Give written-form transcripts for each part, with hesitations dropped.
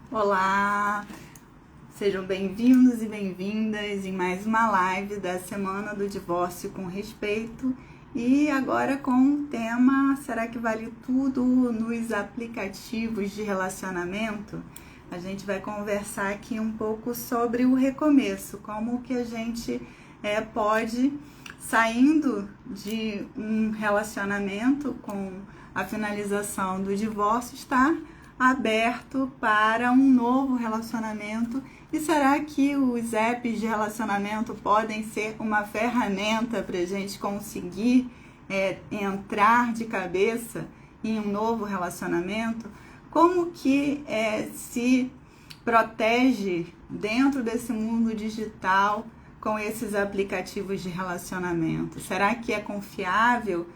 Olá, sejam bem-vindos e bem-vindas em mais uma live da Semana do Divórcio com Respeito. E agora com o tema, será que vale tudo nos aplicativos de relacionamento? A gente vai conversar aqui um pouco sobre o recomeço, como que a gente pode, saindo de um relacionamento com a finalização do divórcio, estar aberto para um novo relacionamento. E será que os apps de relacionamento podem ser uma ferramenta para a gente conseguir entrar de cabeça em um novo relacionamento? Como que se protege dentro desse mundo digital com esses aplicativos de relacionamento? Será que é confiável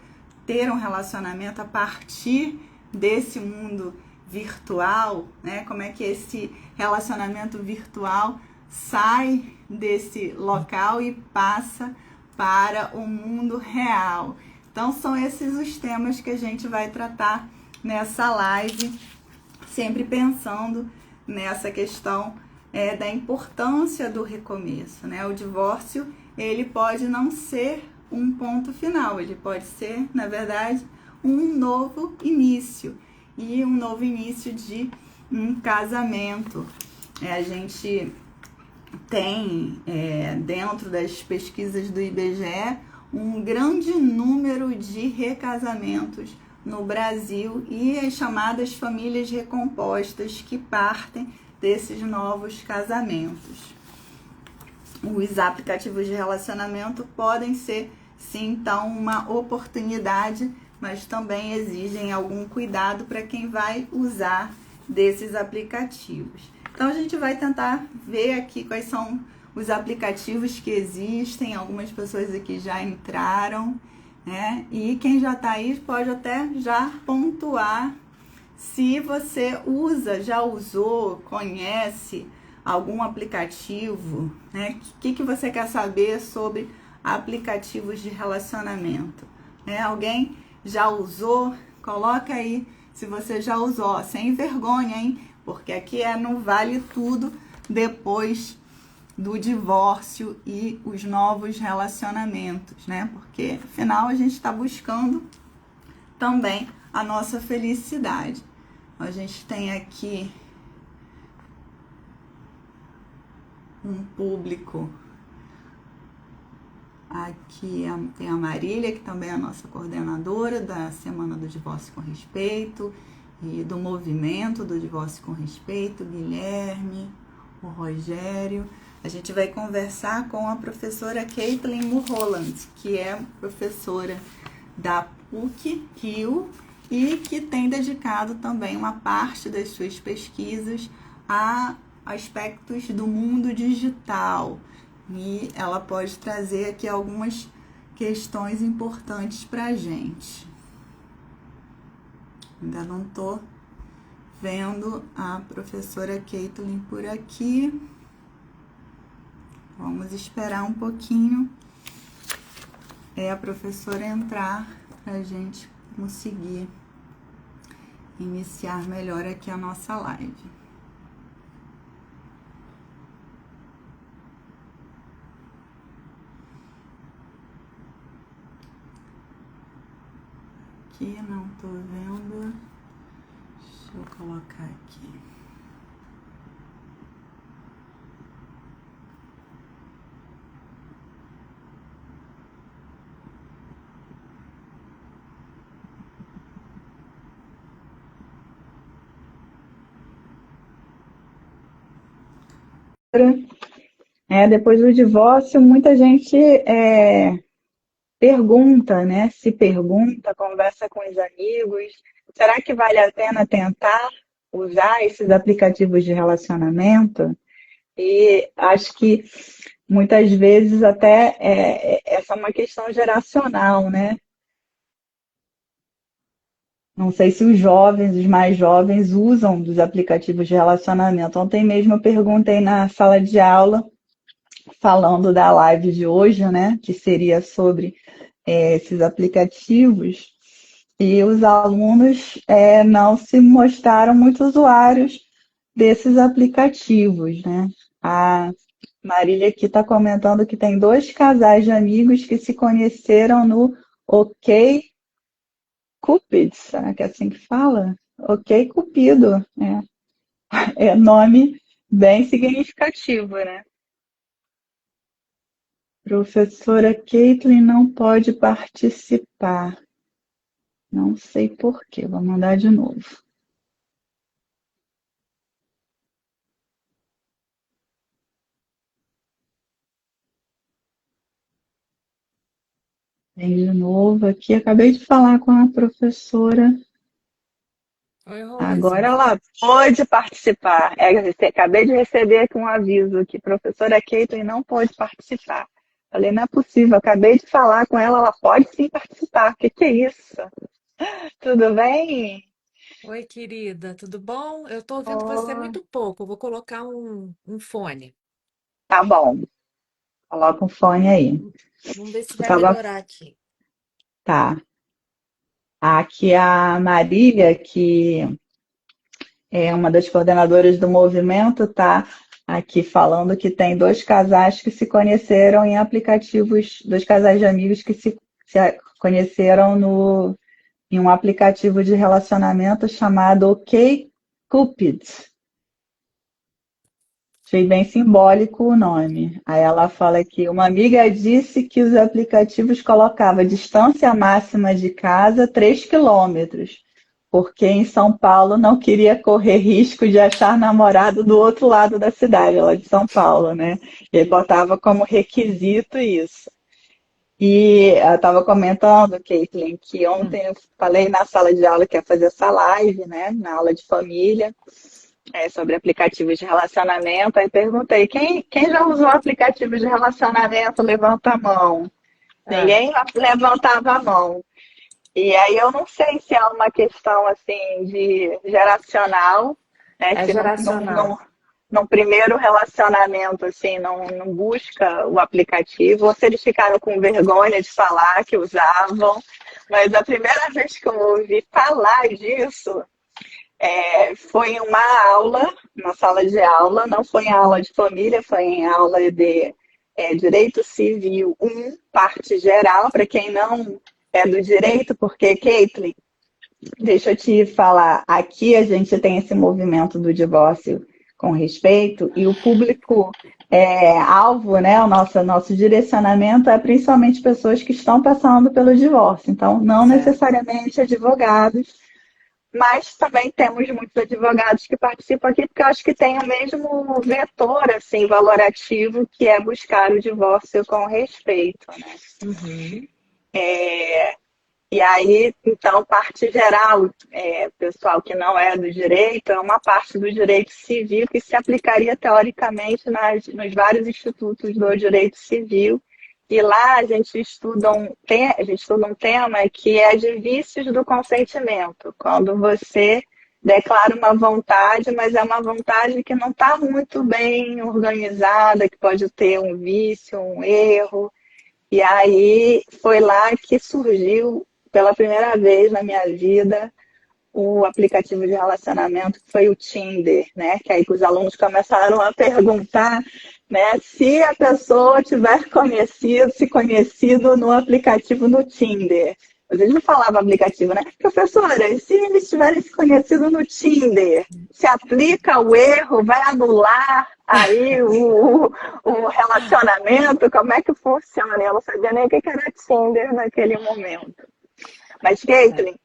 ter um relacionamento a partir desse mundo virtual, né? Como é que esse relacionamento virtual sai desse local e passa para o mundo real? Então são esses os temas que a gente vai tratar nessa live, sempre pensando nessa questão da importância do recomeço, né? O divórcio, ele pode não ser um ponto final, ele pode ser, na verdade, um novo início. E um novo início de um casamento. A gente tem, dentro das pesquisas do IBGE, um grande número de recasamentos no Brasil e as chamadas famílias recompostas que partem desses novos casamentos. Os aplicativos de relacionamento podem ser, sim, então, uma oportunidade, mas também exigem algum cuidado para quem vai usar desses aplicativos. Então a gente vai tentar ver aqui quais são os aplicativos que existem. Algumas pessoas aqui já entraram, né? E quem já está aí pode até já pontuar se você usa, já usou, conhece algum aplicativo, né? O que você quer saber sobre aplicativos de relacionamento? Alguém já usou? Coloca aí se você já usou, sem vergonha, hein? Porque aqui não vale tudo depois do divórcio e os novos relacionamentos, né? Porque afinal a gente está buscando também a nossa felicidade. A gente tem aqui um público. Aqui tem a Marília, que também é a nossa coordenadora da Semana do Divórcio com Respeito e do Movimento do Divórcio com Respeito, Guilherme, o Rogério. A gente vai conversar com a professora Caitlin Mulholland, que é professora da PUC Rio e que tem dedicado também uma parte das suas pesquisas a aspectos do mundo digital. E ela pode trazer aqui algumas questões importantes para a gente. Ainda não estou vendo a professora Caitlin por aqui. Vamos esperar um pouquinho a professora entrar para a gente conseguir iniciar melhor aqui a nossa live. Aqui não tô vendo. Deixa eu colocar aqui. Depois do divórcio, muita gente pergunta, né? Se pergunta, conversa com os amigos. Será que vale a pena tentar usar esses aplicativos de relacionamento? E acho que muitas vezes até essa é uma questão geracional, né? Não sei se os jovens, os mais jovens, usam dos aplicativos de relacionamento. Ontem mesmo eu perguntei na sala de aula, falando da live de hoje, né? Que seria sobre esses aplicativos, e os alunos não se mostraram muito usuários desses aplicativos, né? A Marília aqui está comentando que tem dois casais de amigos que se conheceram no OK Cupid, será que é assim que fala? OK Cupido, é nome bem significativo, né? Professora Caitlin não pode participar. Não sei por quê, vou mandar de novo. Vem de novo aqui. Acabei de falar com a professora. Oi, Rose. Agora ela pode participar. Acabei de receber aqui um aviso que a professora Caitlin não pode participar. Falei, não é possível. Acabei de falar com ela, ela pode sim participar. O que é isso? Tudo bem? Oi, querida, tudo bom? Eu tô ouvindo você Oh, muito pouco. Eu vou colocar um fone. tá bom. Coloca o fone aí. Vamos ver se Eu vai tava, melhorar aqui. tá. Aqui a Marília, que é uma das coordenadoras do movimento, tá aqui falando que tem dois casais que se conheceram em aplicativos, dois casais de amigos que se conheceram em um aplicativo de relacionamento chamado OkCupid. Achei bem simbólico o nome. Aí ela fala que uma amiga disse que os aplicativos colocavam a distância máxima de casa 3 quilômetros, porque em São Paulo não queria correr risco de achar namorado do outro lado da cidade, ela é de São Paulo, né? Ele botava como requisito isso. E ela estava comentando, Caitlin, que Hum. ontem eu falei na sala de aula que ia fazer essa live, né? Na aula de família sobre aplicativos de relacionamento. Aí perguntei, quem já usou aplicativos de relacionamento? Levanta a mão. Ah, Ninguém levantava a mão. E aí eu não sei se é uma questão assim de geracional, né? é Se geracional. num primeiro relacionamento assim não busca o aplicativo, ou se eles ficaram com vergonha de falar que usavam. Mas a primeira vez que eu ouvi falar disso foi em uma aula, na sala de aula, não foi em aula de família, foi em aula de Direito Civil um parte geral, para quem não é do direito, porque, Caitlin, deixa eu te falar, aqui a gente tem esse movimento do divórcio com respeito e o público alvo, né, o nosso direcionamento é principalmente pessoas que estão passando pelo divórcio, então não Certo. necessariamente advogados, mas também temos muitos advogados que participam aqui, porque eu acho que tem o mesmo vetor, assim, valorativo, que é buscar o divórcio com respeito, né? Uhum. E aí, então, parte geral, pessoal que não é do direito, é uma parte do direito civil que se aplicaria teoricamente nos vários institutos do direito civil. E lá a gente estuda um tema que é de vícios do consentimento, quando você declara uma vontade, mas é uma vontade que não está muito bem organizada, que pode ter um vício, um erro. E aí foi lá que surgiu pela primeira vez na minha vida o aplicativo de relacionamento que foi o Tinder, né? Que aí que os alunos começaram a perguntar, né, se a pessoa tiver se conhecido no aplicativo no Tinder. Mas eles não falavam aplicativo, né? Professora, e se eles tiverem se conhecido no Tinder, se aplica o erro, vai anular aí o relacionamento? Como é que funciona? Eu não sabia nem o que era Tinder naquele momento. Mas, É. Caitlin,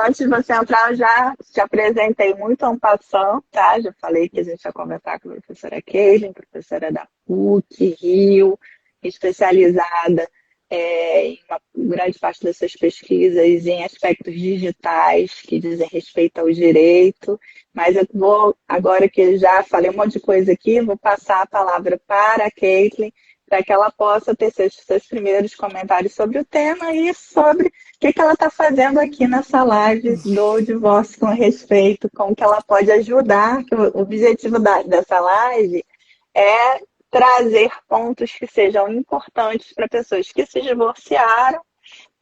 antes de você entrar, eu já te apresentei muito a um passant, tá? Já falei que a gente ia conversar com a professora Caitlin, professora da PUC, Rio, especializada em uma grande parte das suas pesquisas em aspectos digitais que dizem respeito ao direito. Mas eu vou, agora que já falei um monte de coisa aqui, vou passar a palavra para a Caitlin, para que ela possa ter seus primeiros comentários sobre o tema e sobre que ela está fazendo aqui nessa live do divórcio com respeito, como que ela pode ajudar, que o objetivo dessa live é trazer pontos que sejam importantes para pessoas que se divorciaram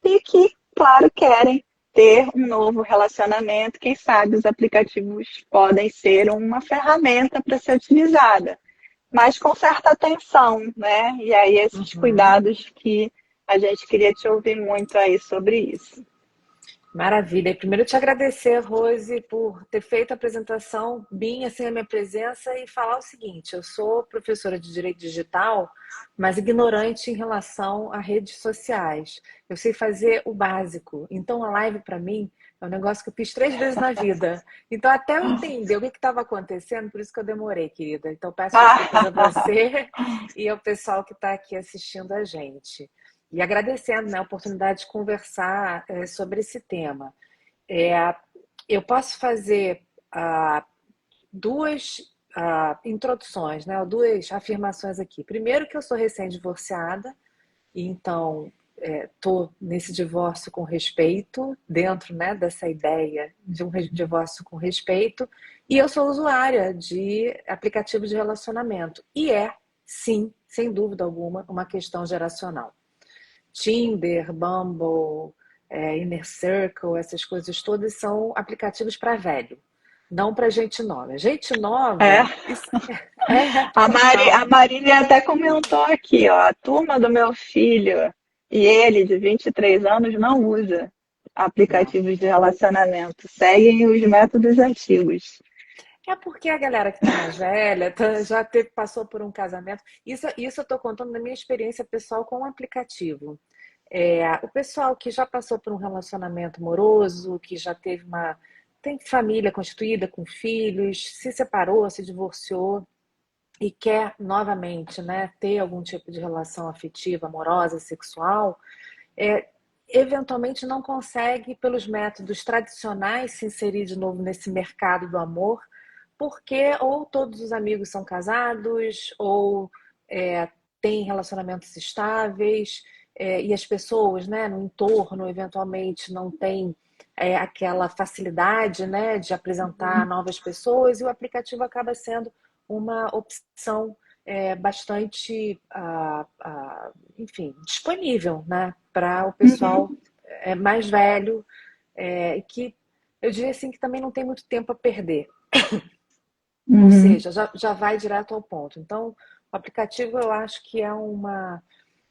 e que, claro, querem ter um novo relacionamento, quem sabe os aplicativos podem ser uma ferramenta para ser utilizada, mas com certa atenção, né? E aí esses Uhum. cuidados que a gente queria te ouvir muito aí sobre isso. Maravilha. E primeiro te agradecer, Rose, por ter feito a apresentação minha, sem a minha presença, e falar o seguinte: eu sou professora de Direito Digital, mas ignorante em relação a redes sociais. Eu sei fazer o básico. Então, a live, para mim, é um negócio que eu fiz 3 vezes na vida. Então, até eu entender o que estava acontecendo, por isso que eu demorei, querida. Então, peço desculpas a você e ao pessoal que está aqui assistindo a gente. E agradecendo, né, a oportunidade de conversar sobre esse tema. É, eu posso fazer duas introduções, né, duas afirmações aqui. Primeiro, que eu sou recém-divorciada, e então estou nesse divórcio com respeito, dentro, né, dessa ideia de um divórcio com respeito, e eu sou usuária de aplicativos de relacionamento. E sim, sem dúvida alguma, uma questão geracional. Tinder, Bumble, Inner Circle, essas coisas todas são aplicativos para velho, não para gente nova. Gente É, nova, isso é a total. Marília até comentou aqui, ó, a turma do meu filho e ele, de 23 anos, não usa Não. aplicativos de relacionamento, seguem os métodos antigos. É porque a galera que está mais velha já passou por um casamento. Isso eu estou contando da minha experiência pessoal com o aplicativo. O pessoal que já passou por um relacionamento amoroso, que já tem família constituída com filhos, se separou, se divorciou e quer novamente, né, ter algum tipo de relação afetiva, amorosa, sexual, é, eventualmente não consegue, pelos métodos tradicionais, se inserir de novo nesse mercado do amor, porque ou todos os amigos são casados, ou têm relacionamentos estáveis, e as pessoas, né, no entorno, eventualmente, não têm aquela facilidade, né, de apresentar novas pessoas, e o aplicativo acaba sendo uma opção bastante, enfim, disponível, né, para o pessoal Uhum, mais velho, que eu diria assim que também não tem muito tempo a perder. Ou uhum, seja, já vai direto ao ponto. Então, o aplicativo eu acho que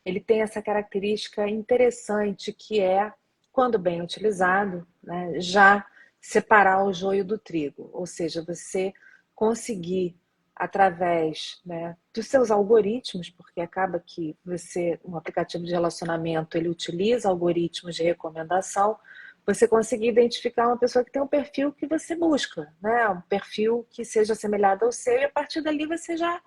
ele tem essa característica interessante que é, quando bem utilizado, né, já separar o joio do trigo. Ou seja, você conseguir, através, né, dos seus algoritmos, porque acaba que um aplicativo de relacionamento, ele utiliza algoritmos de recomendação, você conseguir identificar uma pessoa que tem um perfil que você busca, né? Um perfil que seja assemelhado ao seu, e a partir dali você já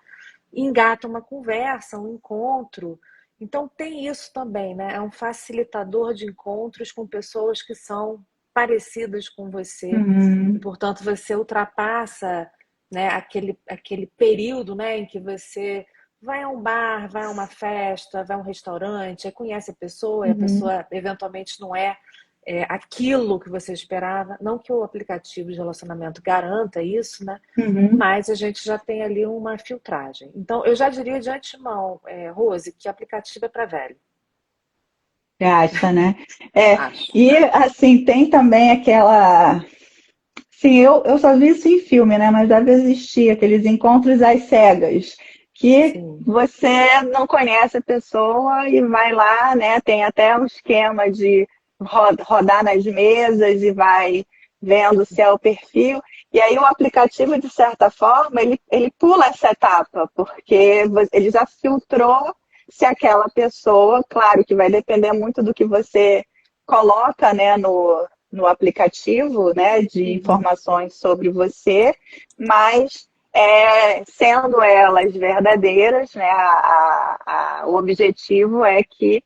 engata uma conversa, um encontro. Então tem isso também, né? É um facilitador de encontros com pessoas que são parecidas com você, e uhum, portanto você ultrapassa, né, aquele período, né, em que você vai a um bar, vai a uma festa, vai a um restaurante, aí conhece a pessoa e a uhum, pessoa eventualmente não aquilo que você esperava. Não que o aplicativo de relacionamento garanta isso, né? uhum. Mas a gente já tem ali uma filtragem. Então, eu já diria de antemão, Rose, que aplicativo é para velho, Você acha, né? É, acho. e assim, tem também aquela. Sim, eu só vi isso em filme, né? Mas deve existir aqueles encontros às cegas, que Sim. você não conhece a pessoa e vai lá, né? Tem até um esquema de rodar nas mesas e vai vendo se é o perfil. E aí o aplicativo, de certa forma, ele pula essa etapa, porque ele já filtrou se aquela pessoa, claro que vai depender muito do que você coloca, né, no aplicativo, né, de Uhum. informações sobre você, mas sendo elas verdadeiras, né, o objetivo é que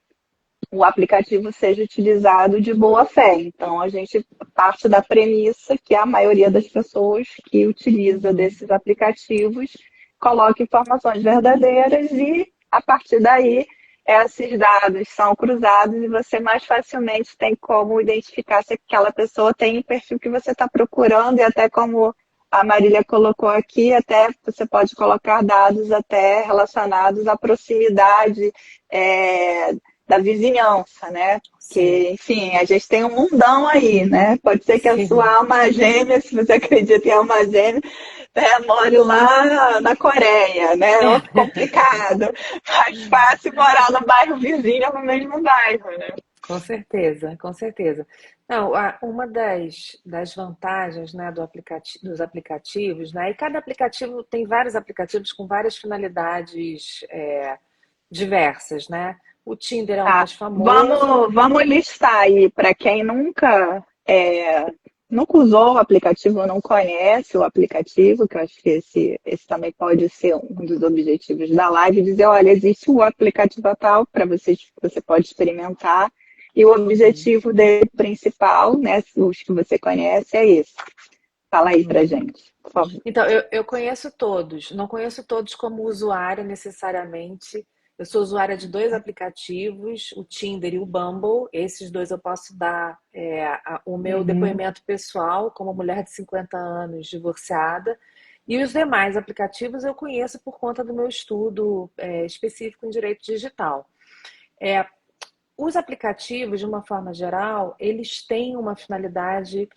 o aplicativo seja utilizado de boa fé. Então, a gente parte da premissa que a maioria das pessoas que utiliza Uhum. desses aplicativos coloca informações verdadeiras e, a partir daí, esses dados são cruzados e você mais facilmente tem como identificar se aquela pessoa tem o perfil que você está procurando e até como a Marília colocou aqui, até você pode colocar dados até relacionados à proximidade, é, da vizinhança, né? Sim, Porque, enfim, a gente tem um mundão aí, né? Pode ser que a sua sim. alma gêmea, se você acredita em alma gêmea, né, more lá na Coreia, né? Outro complicado. Mais fácil morar no bairro vizinho ou no mesmo bairro, né? Com certeza, com certeza. Não, uma das vantagens, né, dos aplicativos, né, e cada aplicativo tem vários aplicativos com várias finalidades diversas, né? O Tinder é o Tá, mais famoso. vamos listar aí para quem nunca usou o aplicativo ou não conhece o aplicativo, que eu acho que esse também pode ser um dos objetivos da live, dizer, olha, existe o aplicativo tal para você pode experimentar, e o Uhum, objetivo dele principal, né, os que você conhece, é esse. Fala aí pra uhum. gente, por favor. Então, eu conheço todos, não conheço todos como usuária necessariamente. Eu sou usuária de dois aplicativos, o Tinder e o Bumble. Esses dois eu posso dar o meu Uhum. depoimento pessoal como mulher de 50 anos divorciada. E os demais aplicativos eu conheço por conta do meu estudo específico em direito digital. É, os aplicativos, de uma forma geral, eles têm uma finalidade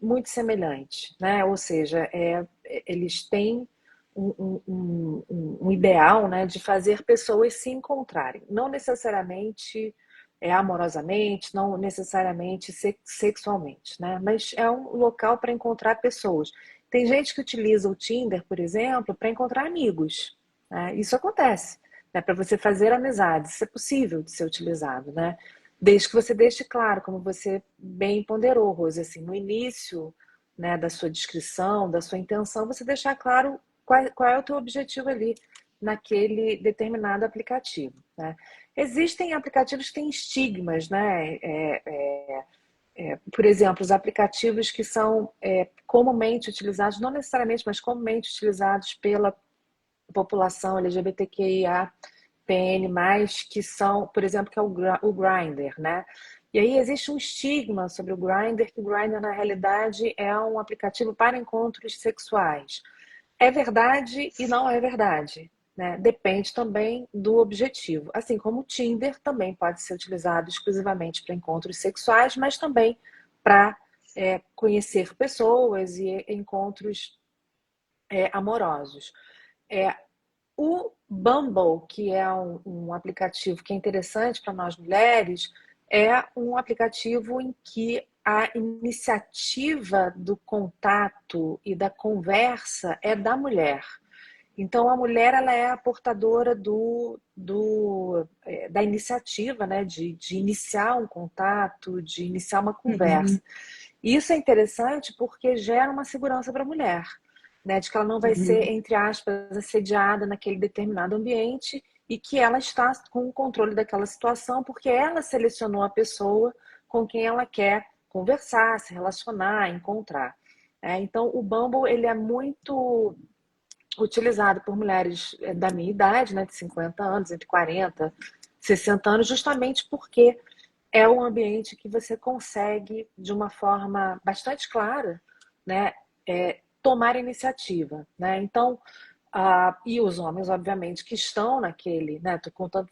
muito semelhante, né? Ou seja, eles têm um ideal, né, de fazer pessoas se encontrarem, não necessariamente amorosamente, não necessariamente sexualmente, né? Mas é um local para encontrar pessoas. Tem gente que utiliza o Tinder, por exemplo, para encontrar amigos, né? Isso acontece, né? Para você fazer amizades, isso é possível de ser utilizado, né? Desde que você deixe claro, como você bem ponderou, Rose, assim, no início, né, da sua descrição, da sua intenção, você deixar claro qual é o teu objetivo ali naquele determinado aplicativo, né? Existem aplicativos que têm estigmas, né? Por exemplo, os aplicativos que são comumente utilizados, não necessariamente, mas comumente utilizados pela população LGBTQIA, PN+, que são, por exemplo, que é o Grindr, né? E aí existe um estigma sobre o Grindr, que o Grindr, na realidade, é um aplicativo para encontros sexuais. É verdade e não é verdade, né? Depende também do objetivo. Assim como o Tinder também pode ser utilizado exclusivamente para encontros sexuais, mas também para conhecer pessoas e encontros amorosos. É, o Bumble, que é um aplicativo que é interessante para nós mulheres, é um aplicativo em que a iniciativa do contato e da conversa é da mulher. Então, a mulher ela é a portadora da iniciativa, né? De iniciar um contato, de iniciar uma Uhum, conversa. Isso é interessante porque gera uma segurança para a mulher, né? De que ela não vai ser, uhum, entre aspas, assediada naquele determinado ambiente e que ela está com o controle daquela situação porque ela selecionou a pessoa com quem ela quer conversar, se relacionar, encontrar. Então, o Bumble ele é muito utilizado por mulheres da minha idade, né, de 50 anos, entre 40 e 60 anos, justamente porque é um ambiente que você consegue, de uma forma bastante clara, né, tomar iniciativa. Né? Então, e os homens, obviamente, que estão naquele, né,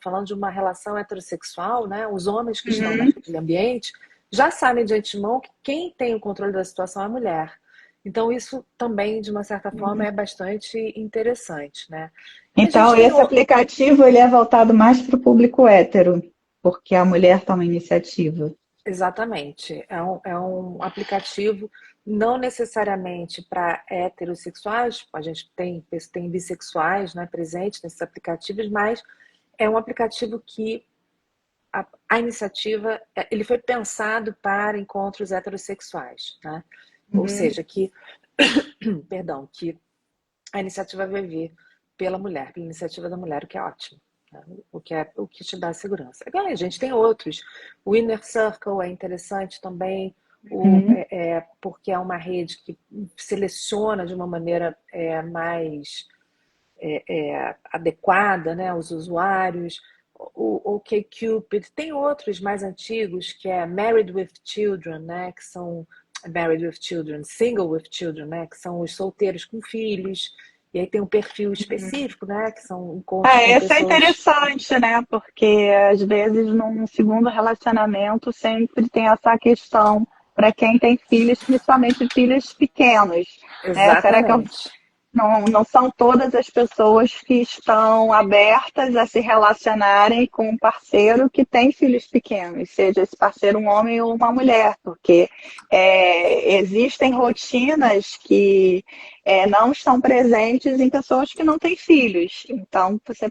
falando de uma relação heterossexual, né, os homens que estão uhum. naquele ambiente já sabem de antemão que quem tem o controle da situação é a mulher. Então, isso também, de uma certa forma, é bastante interessante, né? E a Então, gente tem esse aplicativo ele é voltado mais para o público hétero, porque a mulher toma iniciativa. exatamente. É um aplicativo não necessariamente para heterossexuais, a gente tem bissexuais, né, presentes nesses aplicativos, mas é um aplicativo que a iniciativa ele foi pensado para encontros heterossexuais, né? Ou Uhum. seja, perdão, que a iniciativa vai vir pela iniciativa da mulher, o que é ótimo. Né? O que te dá segurança. Agora, a gente tem outros. O Inner Circle é interessante também, Uhum. porque é uma rede que seleciona de uma maneira mais adequada, né, os usuários. O OkCupid tem outros mais antigos que é Married with Children, né, que são Married with Children, Single with Children, né, que são os solteiros com filhos. E aí tem um perfil Uhum. específico, né? Que são encontros com Esse é pessoas. interessante, né? Porque às vezes num segundo relacionamento sempre tem essa questão para quem tem filhos, principalmente filhos pequenos, né? Será que Exatamente. não são todas as pessoas que estão abertas a se relacionarem com um parceiro que tem filhos pequenos, seja esse parceiro um homem ou uma mulher, porque existem rotinas que não estão presentes em pessoas que não têm filhos. Então, você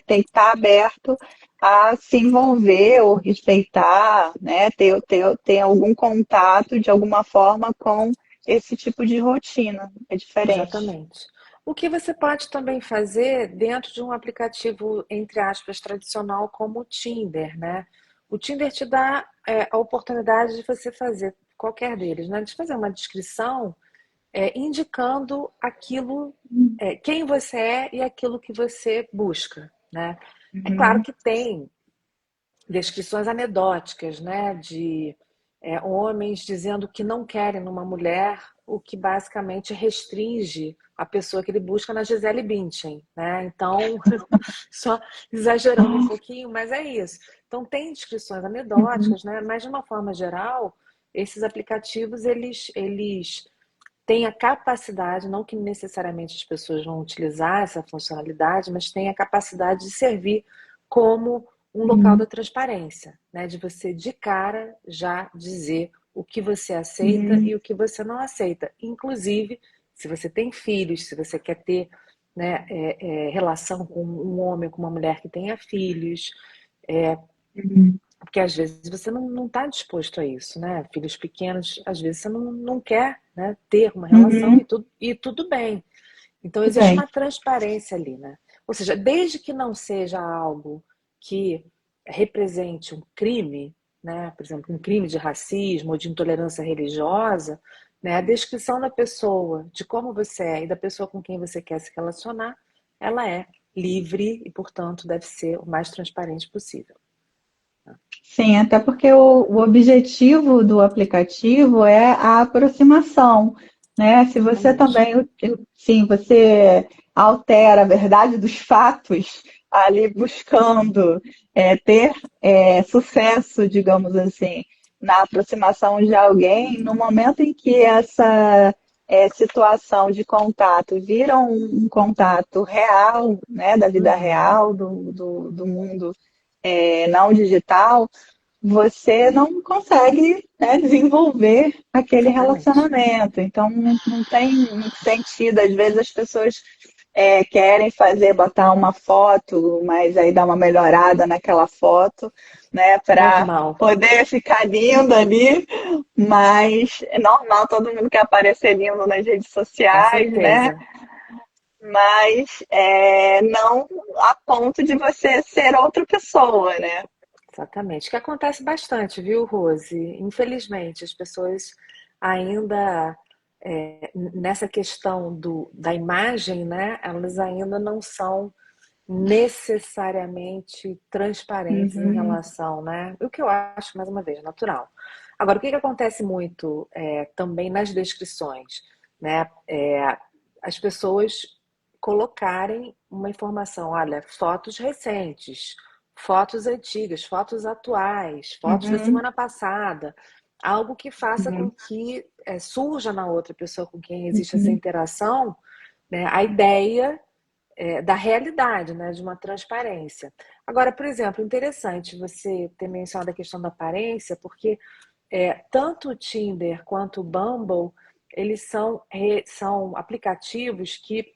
tem que estar aberto a se envolver ou respeitar, né, ter algum contato de alguma forma com esse tipo de rotina. É diferente. Exatamente. O que você pode também fazer dentro de um aplicativo, entre aspas, tradicional como o Tinder, né? O Tinder te dá a oportunidade de você fazer qualquer deles, né? De fazer uma descrição indicando aquilo, quem você é e aquilo que você busca, né? É claro Uhum, que tem descrições anedóticas, né, de homens dizendo que não querem numa mulher, o que basicamente restringe a pessoa que ele busca na Gisele Bündchen, né? Então, só exagerando um pouquinho, mas é isso. Então, tem descrições uhum, anedóticas, né? Mas de uma forma geral, esses aplicativos eles têm a capacidade, não que necessariamente as pessoas vão utilizar essa funcionalidade, mas têm a capacidade de servir como um local da uhum, transparência, né? De você de cara já dizer o que você aceita uhum, e o que você não aceita. Inclusive, se você tem filhos, se você quer ter, né, relação com um homem, com uma mulher que tenha filhos, uhum, porque às vezes você não está disposto a isso, né? Filhos pequenos, às vezes você não quer, né, ter uma relação uhum. e tudo bem. Então Tudo existe bem. uma transparência ali, né? Ou seja, desde que não seja algo que represente um crime, né? Por exemplo, um crime de racismo ou de intolerância religiosa, né? A descrição da pessoa, de como você é e da pessoa com quem você quer se relacionar, ela é livre e, portanto, deve ser o mais transparente possível. Sim, até porque o objetivo do aplicativo é a aproximação, né? Se você Exatamente. também, sim, você altera a verdade dos fatos ali buscando ter sucesso, digamos assim, na aproximação de alguém, no momento em que essa situação de contato vira um contato real, né, da vida Uhum, real, do mundo não digital, você não consegue, né, desenvolver aquele exatamente. relacionamento. Então, não tem muito sentido. Às vezes as pessoas querem botar uma foto, mas aí dá uma melhorada naquela foto, né, para Normal, poder ficar lindo ali. Mas é normal, todo mundo quer aparecer lindo nas redes com sociais, né? certeza. Mas não a ponto de você ser outra pessoa, né? Exatamente. Que acontece bastante, viu, Rose? Infelizmente, as pessoas ainda, nessa questão da imagem, né? Elas ainda não são necessariamente transparentes em Uhum, relação, né? O que eu acho, mais uma vez, natural. Agora, o que que acontece muito também nas descrições, né? As pessoas colocarem uma informação, olha, fotos recentes, fotos antigas, fotos atuais, fotos da uhum, semana passada, algo que faça com uhum, que surja na outra pessoa com quem existe essa uhum, interação, né, a ideia da realidade, né, de uma transparência. Agora, por exemplo, interessante você ter mencionado a questão da aparência, porque tanto o Tinder quanto o Bumble, eles são aplicativos que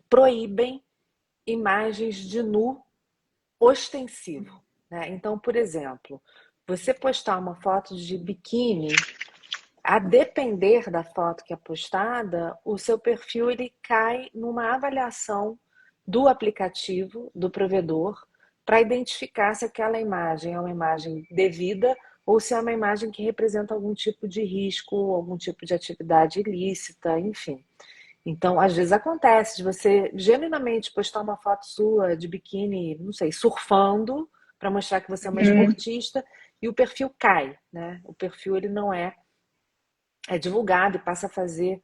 proíbem imagens de nu ostensivo, né? Então, por exemplo, você postar uma foto de biquíni, a depender da foto que é postada, o seu perfil ele cai numa avaliação do aplicativo, do provedor, para identificar se aquela imagem é uma imagem devida ou se é uma imagem que representa algum tipo de risco, algum tipo de atividade ilícita, enfim. Então, às vezes acontece de você genuinamente postar uma foto sua de biquíni, não sei, surfando, para mostrar que você é uma uhum. esportista, e o perfil cai, né? O perfil ele não é divulgado e passa a fazer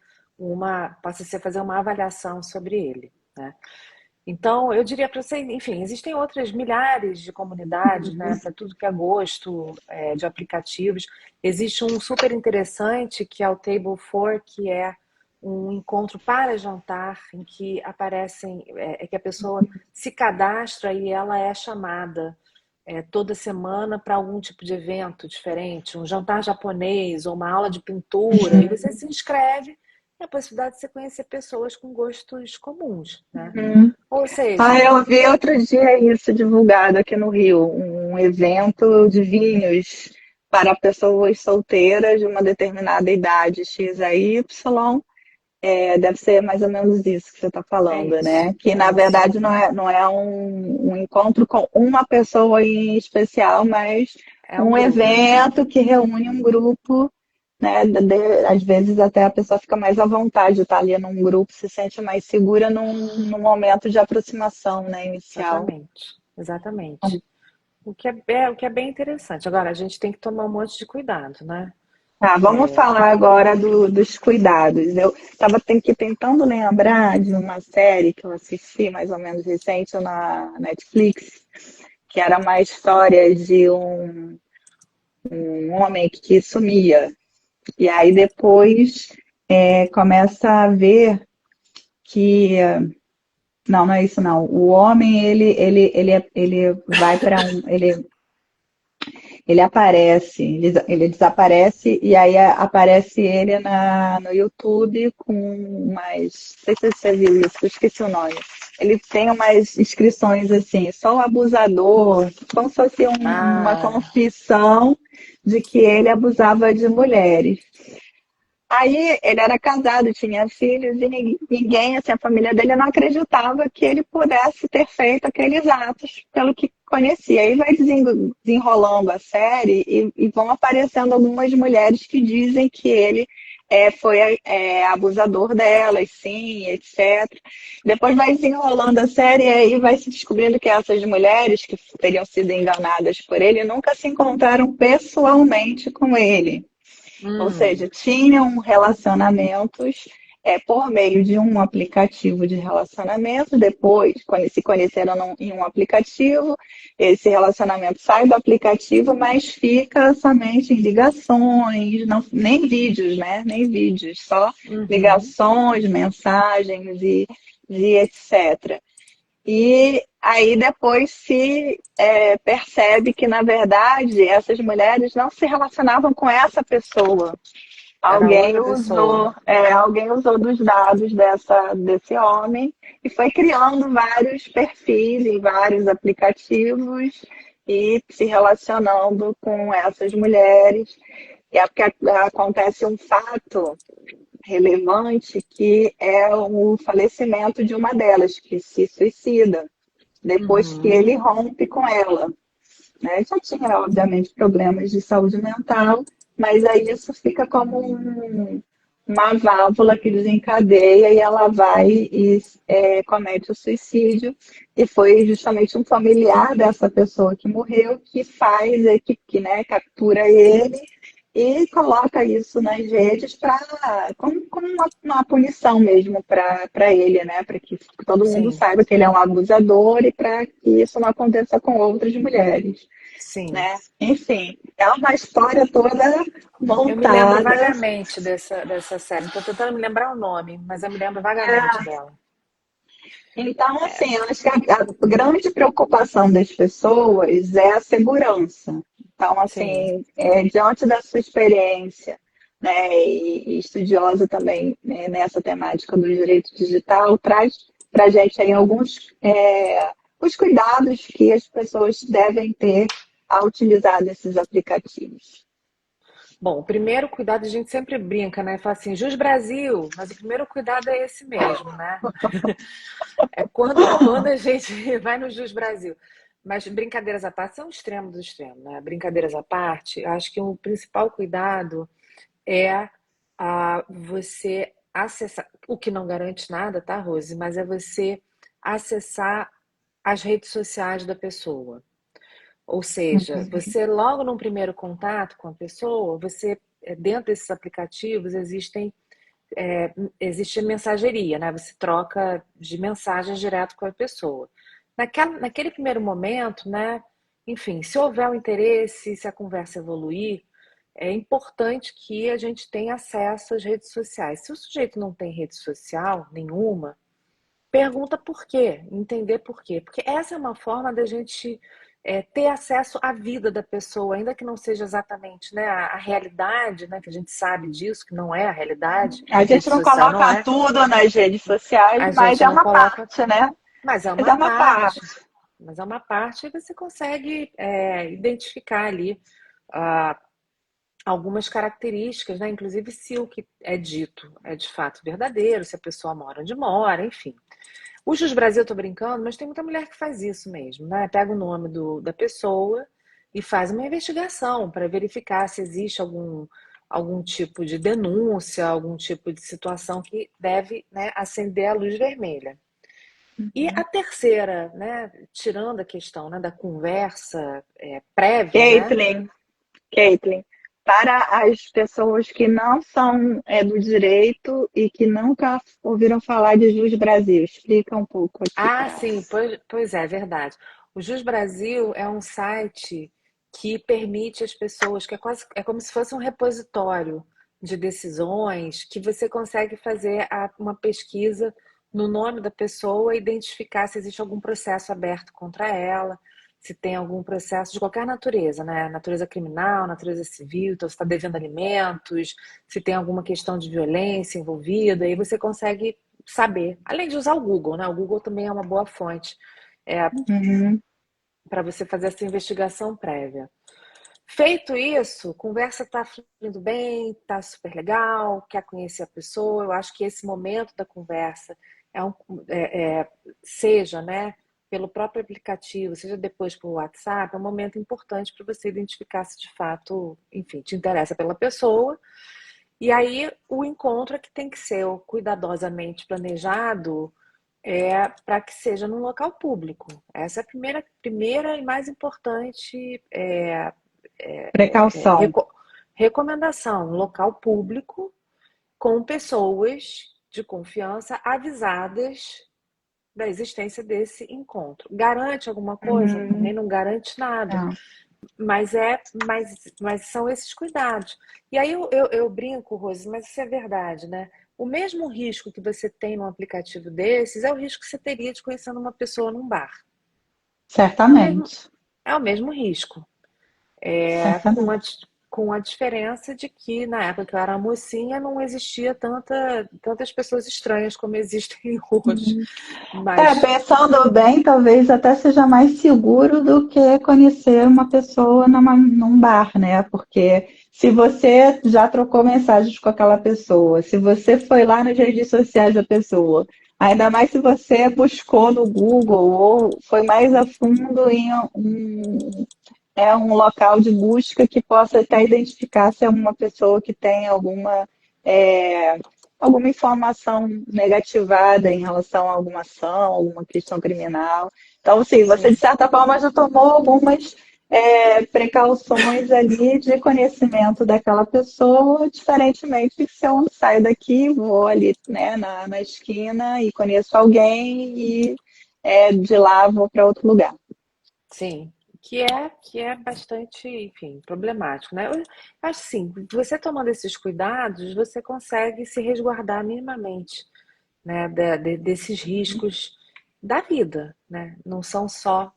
possa você fazer uma avaliação sobre ele, né? Então, eu diria para você, enfim, existem outras milhares de comunidades, né, para tudo que é gosto, de aplicativos. Existe um super interessante que é o Table For, que é um encontro para jantar em que aparecem, que a pessoa se cadastra e ela é chamada toda semana para algum tipo de evento diferente, um jantar japonês ou uma aula de pintura, e você se inscreve e a possibilidade de você conhecer pessoas com gostos comuns, né? Uhum. Ou Ah, seja, eu vi outro dia isso divulgado aqui no Rio, um evento de vinhos para pessoas solteiras de uma determinada idade, X a Y. Deve ser mais ou menos isso que você está é falando, isso, né? Que é na isso. verdade não é um encontro com uma pessoa em especial, mas É um um grupo. evento que reúne um grupo, né? Às vezes até a pessoa fica mais à vontade de estar ali num grupo, se sente mais segura num momento de aproximação, né, inicial. Exatamente, exatamente. O que é bem interessante. Agora, a gente tem que tomar um monte de cuidado, né? Tá, vamos falar agora dos cuidados. Eu estava tentando lembrar de uma série que eu assisti mais ou menos recente na Netflix, que era uma história de um homem que sumia. E aí depois começa a ver que. Não, não é isso não. O homem, ele vai para um. Ele aparece, ele desaparece e aí aparece ele no YouTube com umas. Não sei se você viu isso, eu esqueci o nome. Ele tem umas inscrições assim, só o abusador, como se fosse uma Ah, confissão de que ele abusava de mulheres. Aí ele era casado, tinha filhos e ninguém, assim, a família dele não acreditava que ele pudesse ter feito aqueles atos pelo que conhecia. Aí vai desenrolando a série e vão aparecendo algumas mulheres que dizem que ele foi abusador delas, sim, etc. Depois vai desenrolando a série e aí vai se descobrindo que essas mulheres que teriam sido enganadas por ele nunca se encontraram pessoalmente com ele. Ou seja, tinham relacionamentos por meio de um aplicativo de relacionamento, depois, quando se conheceram em um aplicativo, esse relacionamento sai do aplicativo, mas fica somente em ligações, não, nem vídeos, né? Nem vídeos, só uhum, ligações, mensagens e etc. E aí depois se percebe que, na verdade, essas mulheres não se relacionavam com essa pessoa. era Alguém outra pessoa. usou, alguém usou dos dados desse homem e foi criando vários perfis em vários aplicativos e se relacionando com essas mulheres. E é porque acontece um fato relevante que é o falecimento de uma delas, que se suicida depois que Uhum, ele rompe com ela, né? Já tinha, obviamente, problemas de saúde mental, mas aí isso fica como uma válvula que desencadeia e ela vai e comete o suicídio. E foi justamente um familiar dessa pessoa que morreu que faz, que né, captura ele e coloca isso nas redes como uma punição mesmo para ele, né? Para que todo mundo sim, saiba que ele é um abusador e para que isso não aconteça com outras mulheres, sim. né? Enfim, é uma história toda Eu me lembro montada. vagamente dessa série. Estou tentando me lembrar o nome, mas eu me lembro vagamente dela. Então, assim, eu acho que a grande preocupação das pessoas é a segurança. Então, Sim. assim, diante da sua experiência, né, e estudiosa também, né, nessa temática do direito digital, traz para a gente aí alguns os cuidados que as pessoas devem ter ao utilizar desses aplicativos. Bom, o primeiro cuidado a gente sempre brinca, né? Fala assim, Jus Brasil, mas o primeiro cuidado é esse mesmo, né? É quando a gente vai no Jus Brasil. Mas brincadeiras à parte, são extremos do extremo, né? Brincadeiras à parte, acho que o principal cuidado é você acessar, o que não garante nada, tá, Rose? Mas é você acessar as redes sociais da pessoa. Ou seja, você logo num primeiro contato com a pessoa, dentro desses aplicativos existem existe mensageria, né? Você troca de mensagens direto com a pessoa. Naquele primeiro momento, né? Enfim, se houver um interesse, se a conversa evoluir, é importante que a gente tenha acesso às redes sociais. Se o sujeito não tem rede social nenhuma, pergunta por quê, entender por quê. Porque essa é uma forma da gente ter acesso à vida da pessoa, ainda que não seja exatamente, né, a realidade, né, que a gente sabe disso, que não é a realidade, A gente rede não social não coloca é, tudo nas redes sociais, a mas gente é não uma coloca, parte, né? mas é Mas uma é uma parte. parte, mas é uma parte e você consegue identificar ali ah, algumas características, né? Inclusive se o que é dito é de fato verdadeiro, se a pessoa mora onde mora, enfim. O Jus Brasil, eu tô brincando, mas tem muita mulher que faz isso mesmo, né? Pega o nome da pessoa e faz uma investigação para verificar se existe algum tipo de denúncia, algum tipo de situação que deve, né, acender a luz vermelha. E a terceira, né, tirando a questão, né, da conversa prévia, né? Caitlin, Caitlin, para as pessoas que não são do direito e que nunca ouviram falar de Jus Brasil, explica um pouco aqui Ah, para sim, elas. pois é, verdade. O Jus Brasil é um site que permite às pessoas, que é como se fosse um repositório de decisões, que você consegue fazer uma pesquisa no nome da pessoa, identificar se existe algum processo aberto contra ela, se tem algum processo de qualquer natureza, né? Natureza criminal, natureza civil, então se está devendo alimentos, se tem alguma questão de violência envolvida, aí você consegue saber. Além de usar o Google, né? O Google também é uma boa fonte Uhum. para você fazer essa investigação prévia. Feito isso, conversa está fluindo bem, está super legal, quer conhecer a pessoa. Eu acho que esse momento da conversa seja, né, pelo próprio aplicativo, seja depois pelo WhatsApp, é um momento importante para você identificar se de fato, enfim, te interessa pela pessoa. E aí o encontro é que tem que ser cuidadosamente planejado para que seja num local público. Essa é a primeira e mais importante Precaução. recomendação. Um local público com pessoas de confiança avisadas da existência desse encontro. Garante alguma coisa? Também Uhum. não garante nada. Tá. Mas são esses cuidados. E aí eu brinco, Rose, mas isso é verdade, né? O mesmo risco que você tem num aplicativo desses é o risco que você teria de conhecendo uma pessoa num bar. É o mesmo, Certamente. é o mesmo risco. Certamente. Com a diferença de que na época que eu era mocinha não existia tantas pessoas estranhas como existem hoje. Mas Pensando bem, talvez até seja mais seguro do que conhecer uma pessoa num bar, né? Porque se você já trocou mensagens com aquela pessoa, se você foi lá nas redes sociais da pessoa, ainda mais se você buscou no Google ou foi mais a fundo em um local de busca que possa até identificar se é uma pessoa que tem é, alguma informação negativada em relação a alguma ação, alguma questão criminal. Então, sim, você de sim, certa forma já tomou algumas precauções ali de conhecimento daquela pessoa, diferentemente de se eu saio daqui, vou ali, né, na esquina e conheço alguém e de lá vou para outro lugar. sim. Que é bastante, enfim, problemático, né? Eu acho assim, você tomando esses cuidados, você consegue se resguardar minimamente, né, desses riscos da vida, né? Não são só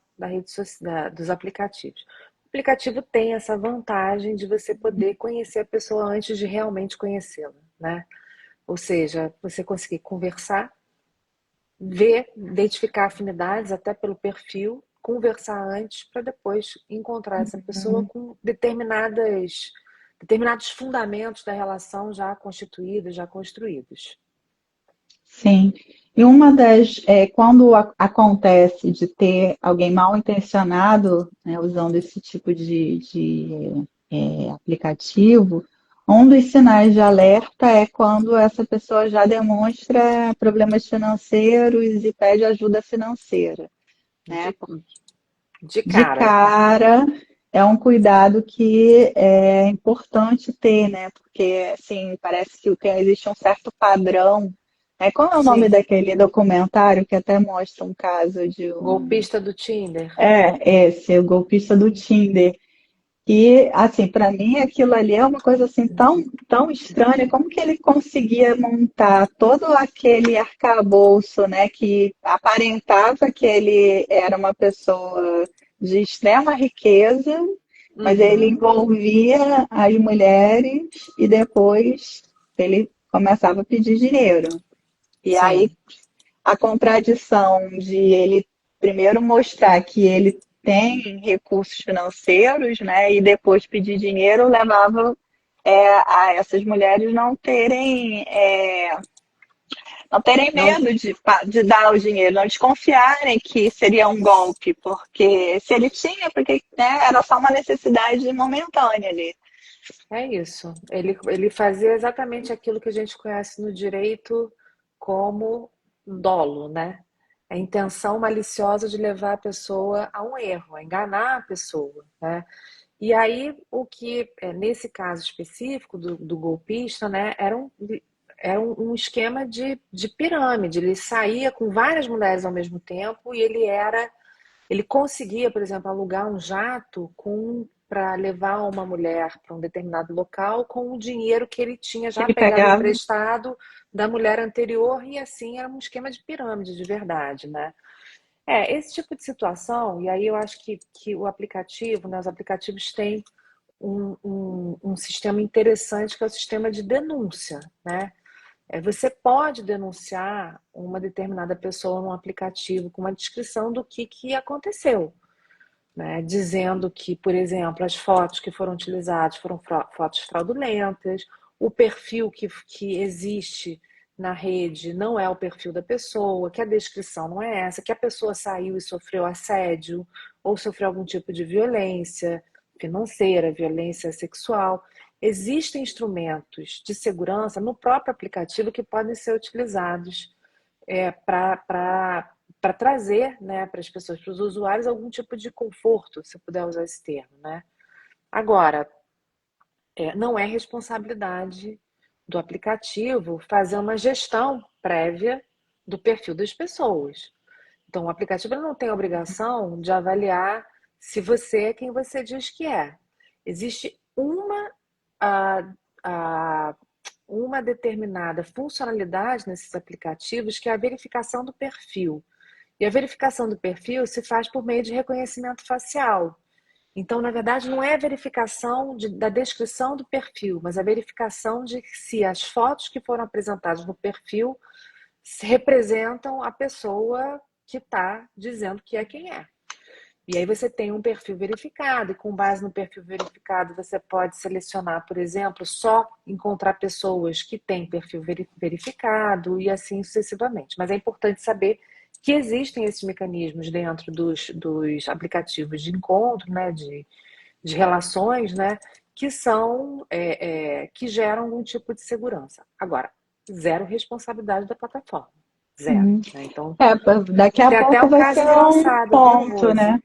dos aplicativos. O aplicativo tem essa vantagem de você poder conhecer a pessoa antes de realmente conhecê-la, né? Ou seja, você conseguir conversar, ver, identificar afinidades até pelo perfil, conversar antes para depois encontrar essa pessoa com determinados fundamentos da relação já constituídos, já construídos. Sim. E quando acontece de ter alguém mal intencionado, né, usando esse tipo de aplicativo, um dos sinais de alerta é quando essa pessoa já demonstra problemas financeiros e pede ajuda financeira, né? De, de De cara. cara. é um cuidado que é importante ter, né? Porque, assim, parece que existe um certo padrão. Né? Qual é o nome Sim. daquele documentário que até mostra um caso de um. Golpista do Tinder. É, esse, o golpista do Tinder. E, assim, para mim aquilo ali é uma coisa assim tão estranha. Como que ele conseguia montar todo aquele arcabouço, né, que aparentava que ele era uma pessoa de extrema riqueza, mas ele Uhum. envolvia as mulheres e depois ele começava a pedir dinheiro. E aí Sim. a contradição de ele primeiro mostrar que ele tem recursos financeiros, né, e depois pedir dinheiro levava a essas mulheres não terem Não, medo de dar o dinheiro, não desconfiarem que seria um golpe, porque se ele tinha, porque né, era só uma necessidade momentânea ali. é isso. Ele fazia exatamente aquilo que a gente conhece no direito como dolo, né? A intenção maliciosa de levar a pessoa a um erro, a enganar a pessoa, né? E aí, nesse caso específico do golpista, né, era um esquema de pirâmide. Ele saía com várias mulheres ao mesmo tempo e ele conseguia, por exemplo, alugar um jato para levar uma mulher para um determinado local com o dinheiro que ele tinha Que já ele pegado pegava. emprestado da mulher anterior, e assim era um esquema de pirâmide de verdade, né? Esse tipo de situação, e aí eu acho que o aplicativo, né, os aplicativos têm um sistema interessante que é o sistema de denúncia, né? Você pode denunciar uma determinada pessoa num aplicativo com uma descrição do que aconteceu, né? Dizendo que, por exemplo, as fotos que foram utilizadas foram fotos fraudulentas, o perfil que existe na rede não é o perfil da pessoa, que a descrição não é essa, que a pessoa saiu e sofreu assédio ou sofreu algum tipo de violência financeira, violência sexual. Existem instrumentos de segurança no próprio aplicativo que podem ser utilizados para trazer, né, para as pessoas, para os usuários, algum tipo de conforto, se eu puder usar esse termo, né? Agora, não é responsabilidade do aplicativo fazer uma gestão prévia do perfil das pessoas. Então, o aplicativo não tem a obrigação de avaliar se você é quem você diz que é. Existe a, a, uma determinada funcionalidade nesses aplicativos que é a verificação do perfil. E a verificação do perfil se faz por meio de reconhecimento facial. Então, na verdade, não é a verificação da descrição do perfil, mas a verificação de se as fotos que foram apresentadas no perfil representam a pessoa que está dizendo que é quem é. E aí você tem um perfil verificado, e com base no perfil verificado, você pode selecionar, por exemplo, só encontrar pessoas que têm perfil verificado e assim sucessivamente. Mas é importante saber que existem esses mecanismos dentro dos aplicativos de encontro, né, de relações, né, que são que geram algum tipo de segurança. Agora, zero responsabilidade da plataforma. Zero. Né? Então, Daqui a tem até pouco um vai caso ser um engraçado, viu, ponto, Rose? né?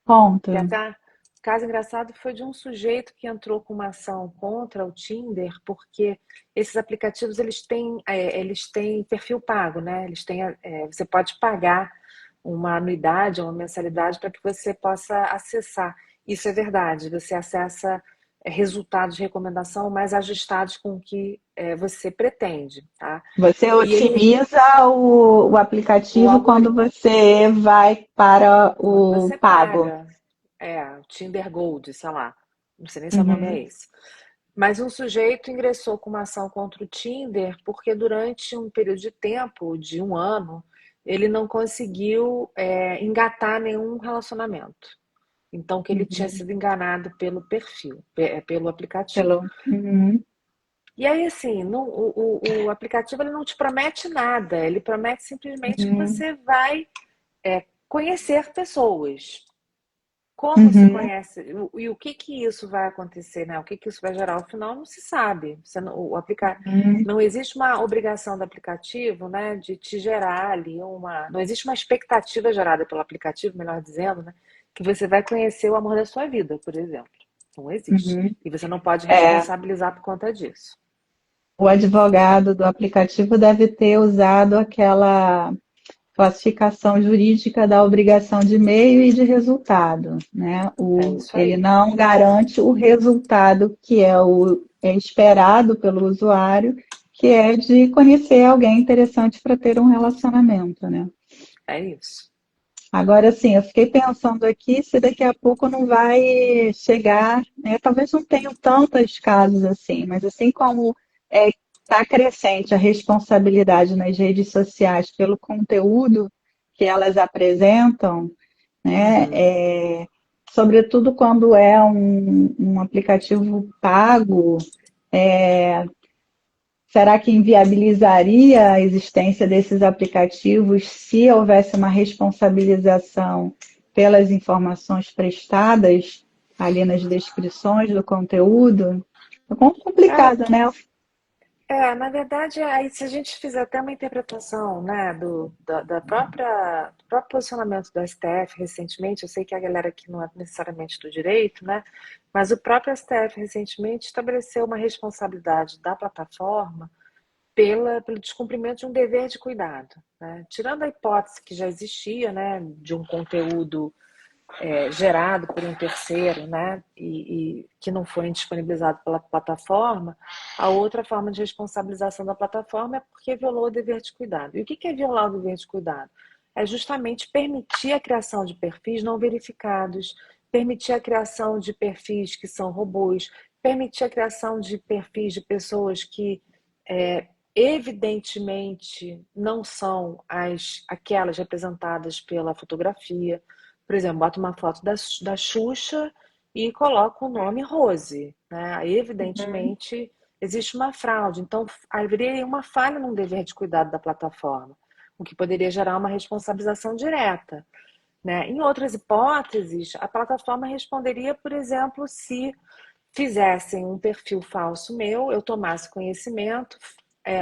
Ponto. Tem até um caso engraçado foi de um sujeito que entrou com uma ação contra o Tinder, porque esses aplicativos eles têm perfil pago, né? Você pode pagar uma anuidade, uma mensalidade para que você possa acessar. Isso é verdade, você acessa resultados de recomendação mais ajustados com o que você pretende, tá? Você E ele, otimiza o o aplicativo quando algoritmo, você vai para quando o você pago. paga, Tinder Gold, sei lá, não sei nem se o nome Uhum, é esse. Mas um sujeito ingressou com uma ação contra o Tinder porque durante um período de tempo, de um ano, ele não conseguiu engatar nenhum relacionamento. Então, que ele tinha uhum. sido enganado pelo perfil, pelo aplicativo. Uhum, E aí, assim, o aplicativo ele não te promete nada, ele promete simplesmente que uhum, você vai conhecer pessoas. Como se uhum, conhece e o que isso vai acontecer, né? O que isso vai gerar ao final não se sabe. uhum. Não existe uma obrigação do aplicativo, né, de te gerar ali não existe uma expectativa gerada pelo aplicativo, melhor dizendo, né, que você vai conhecer o amor da sua vida, por exemplo. Não existe. Uhum. E você não pode É, responsabilizar por conta disso. o advogado do aplicativo deve ter usado aquela classificação jurídica da obrigação de meio e de resultado, né? É isso Ele aí. não garante o resultado que é esperado pelo usuário, que é de conhecer alguém interessante para ter um relacionamento, né? É isso. Agora, sim, eu fiquei pensando aqui se daqui a pouco não vai chegar, né? Talvez não tenham tantos casos assim, mas assim como está crescente a responsabilidade nas redes sociais pelo conteúdo que elas apresentam, né? Uhum. Sobretudo quando é um aplicativo pago, será que inviabilizaria a existência desses aplicativos se houvesse uma responsabilização pelas informações prestadas ali nas descrições do conteúdo? É É, complicado, né? Na verdade, aí se a gente fizer até uma interpretação, né, do próprio posicionamento do STF recentemente, eu sei que a galera aqui não é necessariamente do direito, né, mas o próprio STF recentemente estabeleceu uma responsabilidade da plataforma pelo descumprimento de um dever de cuidado, né? Tirando a hipótese que já existia, né, de um conteúdo gerado por um terceiro, né, e que não foi disponibilizado pela plataforma, a outra forma de responsabilização da plataforma é porque violou o dever de cuidado. E o que é violar o dever de cuidado? É justamente permitir a criação de perfis não verificados, permitir a criação de perfis que são robôs, permitir a criação de perfis de pessoas que evidentemente não são aquelas representadas pela fotografia. Por exemplo, bota uma foto da Xuxa e coloca o nome Rose, né? Aí, evidentemente, existe uma fraude. Então, haveria uma falha no dever de cuidado da plataforma, o que poderia gerar uma responsabilização direta, né? Em outras hipóteses, a plataforma responderia, por exemplo, se fizessem um perfil falso meu, eu tomasse conhecimento,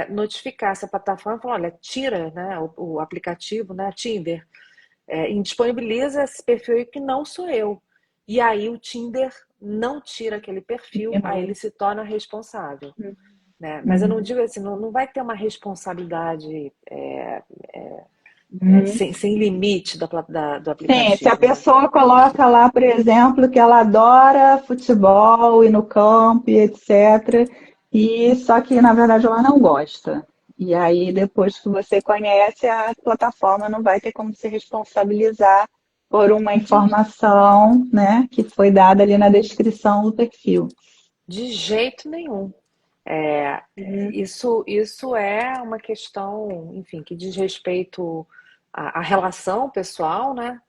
notificasse a plataforma e falar, olha, tira, né, o aplicativo, né, Tinder, indisponibiliza esse perfil aí que não sou eu. E aí o Tinder não tira aquele perfil, aí ele se torna responsável. Né? Mas eu não Uhum. digo assim, não vai ter uma responsabilidade Uhum. sem limite do Sim, se a aplicativo. Né? pessoa coloca lá, por exemplo, que ela adora futebol, ir no campo, e etc. E só que na verdade ela não gosta. E aí depois que você conhece, a plataforma não vai ter como se responsabilizar por uma informação, né, que foi dada ali na descrição do perfil. De jeito nenhum. É, Uhum. isso é uma questão, enfim, que diz respeito à relação pessoal, né?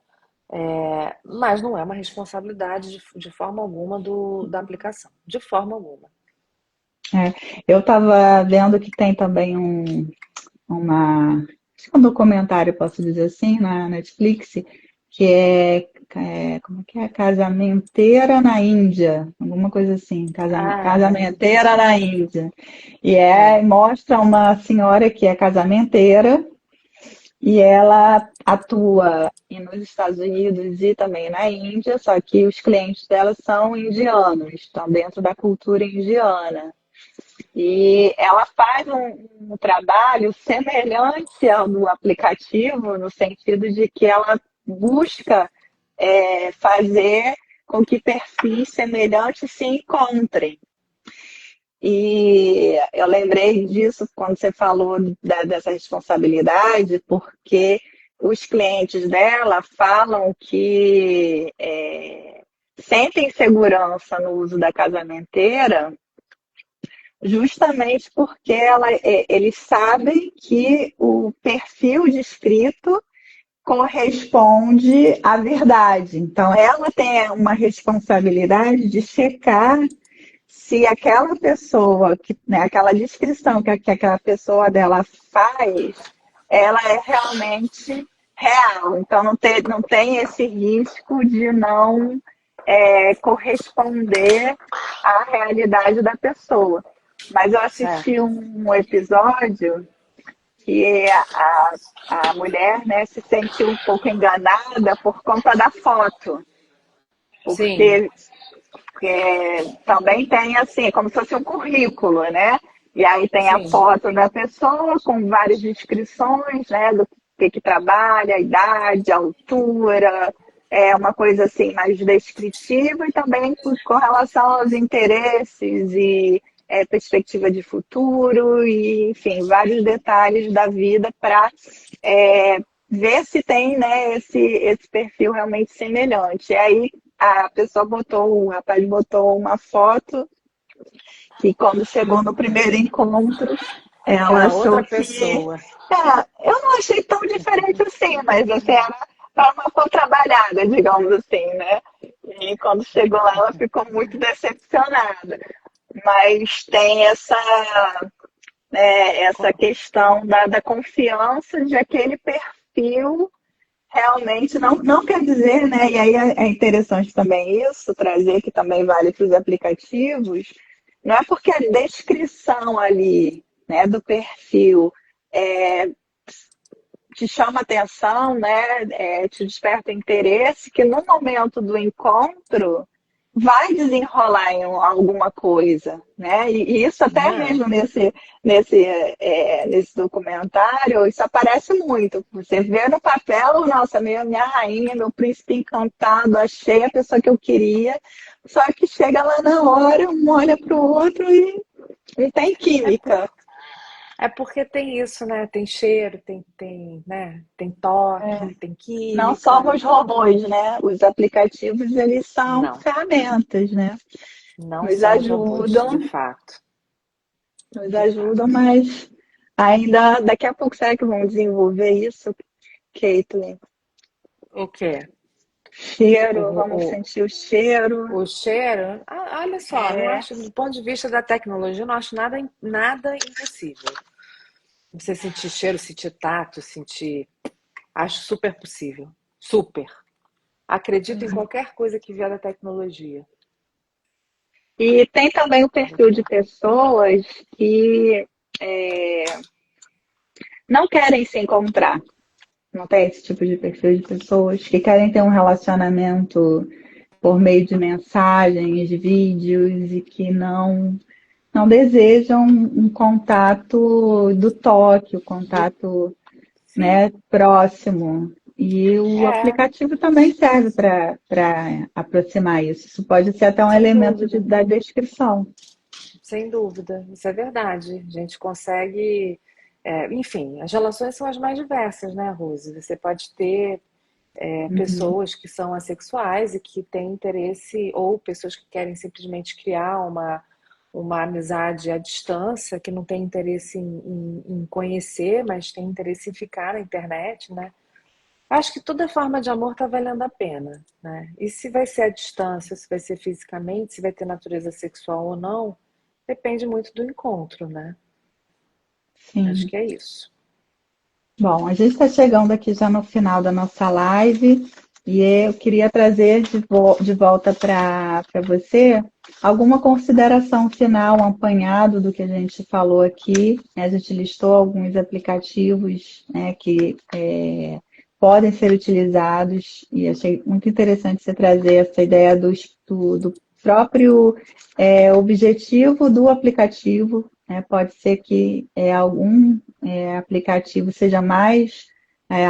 Mas não é uma responsabilidade de forma alguma da aplicação, de forma alguma. Eu estava vendo que tem também acho que um documentário, posso dizer assim, na Netflix, que como que é? Casamenteira na Índia, alguma coisa assim, Ah, Casamenteira na Índia. E é. mostra uma senhora que é casamenteira e ela atua nos Estados Unidos e também na Índia, só que os clientes dela são indianos, estão dentro da cultura indiana. E ela faz um trabalho semelhante ao do aplicativo, no sentido de que ela busca fazer com que perfis semelhantes se encontrem. E eu lembrei disso quando você falou dessa responsabilidade, porque os clientes dela falam que sentem segurança no uso da casamenteira justamente porque eles sabem que o perfil descrito corresponde à verdade. Então, ela tem uma responsabilidade de checar se aquela pessoa, né, aquela descrição que aquela pessoa dela faz, ela é realmente real. Então, não tem esse risco de não corresponder à realidade da pessoa. Mas eu assisti Certo. um episódio que a mulher, né, se sentiu um pouco enganada por conta da foto. Sim, porque também tem assim, como se fosse um currículo, né? E aí tem a sim. foto da pessoa com várias descrições, né? Do que trabalha, a idade, a altura, é uma coisa assim mais descritiva e também com relação aos interesses e perspectiva de futuro e, enfim, vários detalhes da vida para ver se tem, né, esse perfil realmente semelhante. E aí a pessoa botou, o rapaz botou uma foto que quando chegou no primeiro encontro, ela Era outra achou que. pessoa. Eu não achei tão diferente assim, mas assim, era uma foto trabalhada, digamos assim, né? E quando chegou lá, ela ficou muito decepcionada. Mas tem essa questão da confiança de aquele perfil realmente não quer dizer, né? E aí é interessante também isso, trazer que também vale para os aplicativos, não é porque a descrição ali, né, do perfil é, te chama atenção, né, te desperta interesse, que no momento do encontro vai desenrolar em alguma coisa, né? E isso até Né? mesmo nesse, nesse documentário, isso aparece muito. Você vê no papel, nossa, minha rainha, meu príncipe encantado, achei a pessoa que eu queria, só que chega lá na hora, um olha para o outro e não tem É, por- química. é porque tem isso, né? Tem cheiro, né? Tem toque, tem Não química. somos robôs, né? Os aplicativos, eles são Não, ferramentas, né? não Nos somos robôs, ajudam, de fato, nos de ajudam, fato. mas ainda daqui a pouco será que vão desenvolver isso, Caitlin? O quê? O, Cheiro, vamos o, sentir o cheiro. o cheiro? Ah, olha só, não É, acho, do ponto de vista da tecnologia, eu não acho nada impossível. Você sentir cheiro, sentir tato, sentir. Acho super possível. Super. Acredito em qualquer coisa que vier da tecnologia. e tem também o perfil de pessoas que é, não querem se encontrar. Não tem esse tipo de perfil de pessoas que querem ter um relacionamento por meio de mensagens, vídeos e que não desejam um contato do toque, o Do... contato, Sim, né, próximo. E o é, aplicativo também serve para aproximar isso. Isso pode ser até um sem elemento dúvida. da descrição. Sem dúvida, isso é verdade. A gente consegue. Enfim, as relações são as mais diversas, né, Rose? Você pode ter Uhum. pessoas que são assexuais e que têm interesse, ou pessoas que querem simplesmente criar uma amizade à distância, que não tem interesse em conhecer, mas tem interesse em ficar na internet, né? Acho que toda forma de amor está valendo a pena, né? E se vai ser à distância, se vai ser fisicamente, se vai ter natureza sexual ou não, depende muito do encontro, né? Acho Sim. que é isso. Bom, a gente está chegando aqui já no final da nossa live e eu queria trazer de volta para você alguma consideração final, um apanhado do que a gente falou aqui. A gente listou alguns aplicativos, né, que podem ser utilizados e achei muito interessante você trazer essa ideia do próprio objetivo do aplicativo, né? Pode ser que algum aplicativo seja mais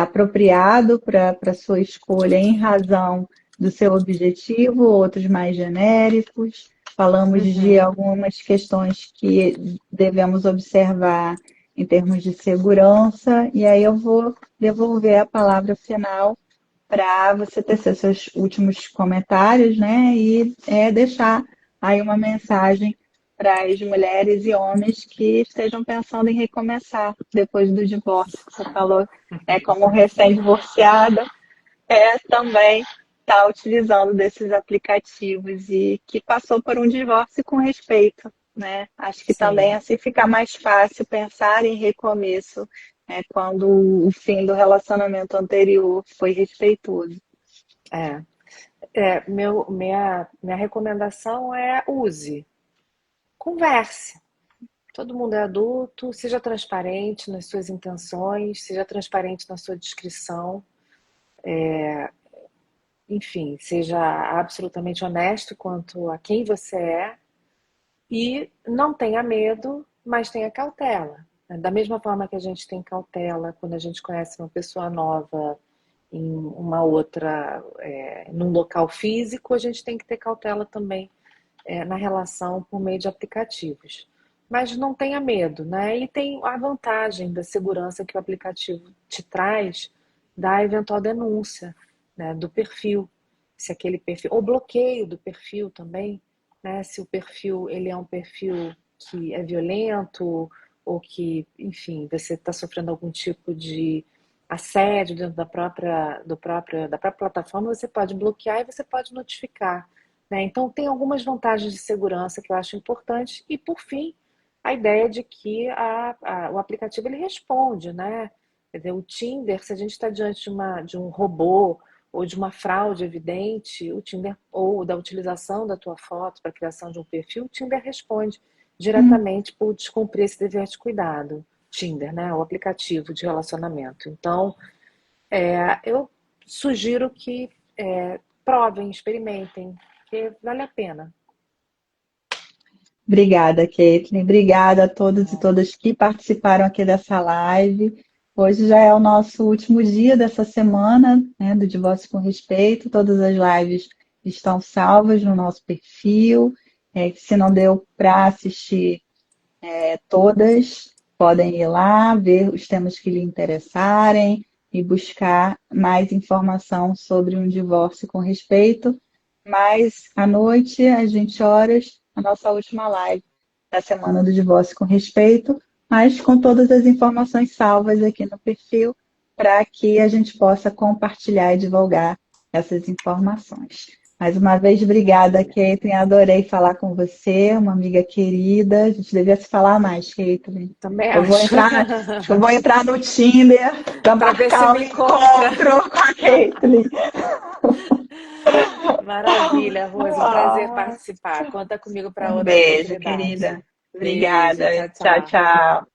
apropriado para a sua escolha em razão do seu objetivo, outros mais genéricos. Falamos de Uhum. algumas questões que devemos observar em termos de segurança, e aí eu vou devolver a palavra final para você tecer seus últimos comentários, né? E deixar aí uma mensagem para as mulheres e homens que estejam pensando em recomeçar depois do divórcio. Você falou, como recém-divorciada, também está utilizando desses aplicativos e que passou por um divórcio com respeito, né? Acho que também Sim, assim fica mais fácil pensar em recomeço, quando o fim do relacionamento anterior foi respeitoso. é. Minha recomendação é use, converse. Todo mundo é adulto, seja transparente nas suas intenções, seja transparente na sua descrição. enfim, seja absolutamente honesto quanto a quem você é e não tenha medo, mas tenha cautela. Da mesma forma que a gente tem cautela quando a gente conhece uma pessoa nova em uma outra, num local físico, a gente tem que ter cautela também na relação por meio de aplicativos. Mas não tenha medo, né? E tem a vantagem da segurança que o aplicativo te traz da eventual denúncia, né, do perfil, se aquele perfil, ou bloqueio do perfil também, né? Se o perfil ele é um perfil que é violento ou que, enfim, você está sofrendo algum tipo de assédio dentro da própria plataforma, você pode bloquear e você pode notificar, né? Então, tem algumas vantagens de segurança que eu acho importantes. E, por fim, a ideia de que o aplicativo ele responde, né? Quer dizer, o Tinder, se a gente está diante de um robô ou de uma fraude evidente, o Tinder, ou da utilização da tua foto para a criação de um perfil, o Tinder responde diretamente por descumprir esse dever de cuidado. Tinder, né? O aplicativo de relacionamento. Então, eu sugiro que provem, experimentem, porque vale a pena. Obrigada, Caitlin. Obrigada a todos e todas que participaram aqui dessa live. Hoje já é o nosso último dia dessa semana, né, do Divórcio com Respeito. Todas as lives estão salvas no nosso perfil. Se não deu para assistir todas, podem ir lá, ver os temas que lhe interessarem e buscar mais informação sobre um divórcio com respeito. Mas à noite, às 20 horas, a nossa última live da Semana do Divórcio com Respeito, mas com todas as informações salvas aqui no perfil, para que a gente possa compartilhar e divulgar essas informações. Mais uma vez, obrigada, Caitlin. Adorei falar com você, uma amiga querida. A gente devia se falar mais, Caitlin. Também Eu vou acho. entrar, acho que eu vou entrar no Tinder para Para ver se marcar um me encontra. encontro com a Caitlin. Maravilha, Rose. Um prazer participar. Conta comigo para Um outra beijo, oportunidade. querida. Beijo, Obrigada. tchau, Tchau, tchau. tchau.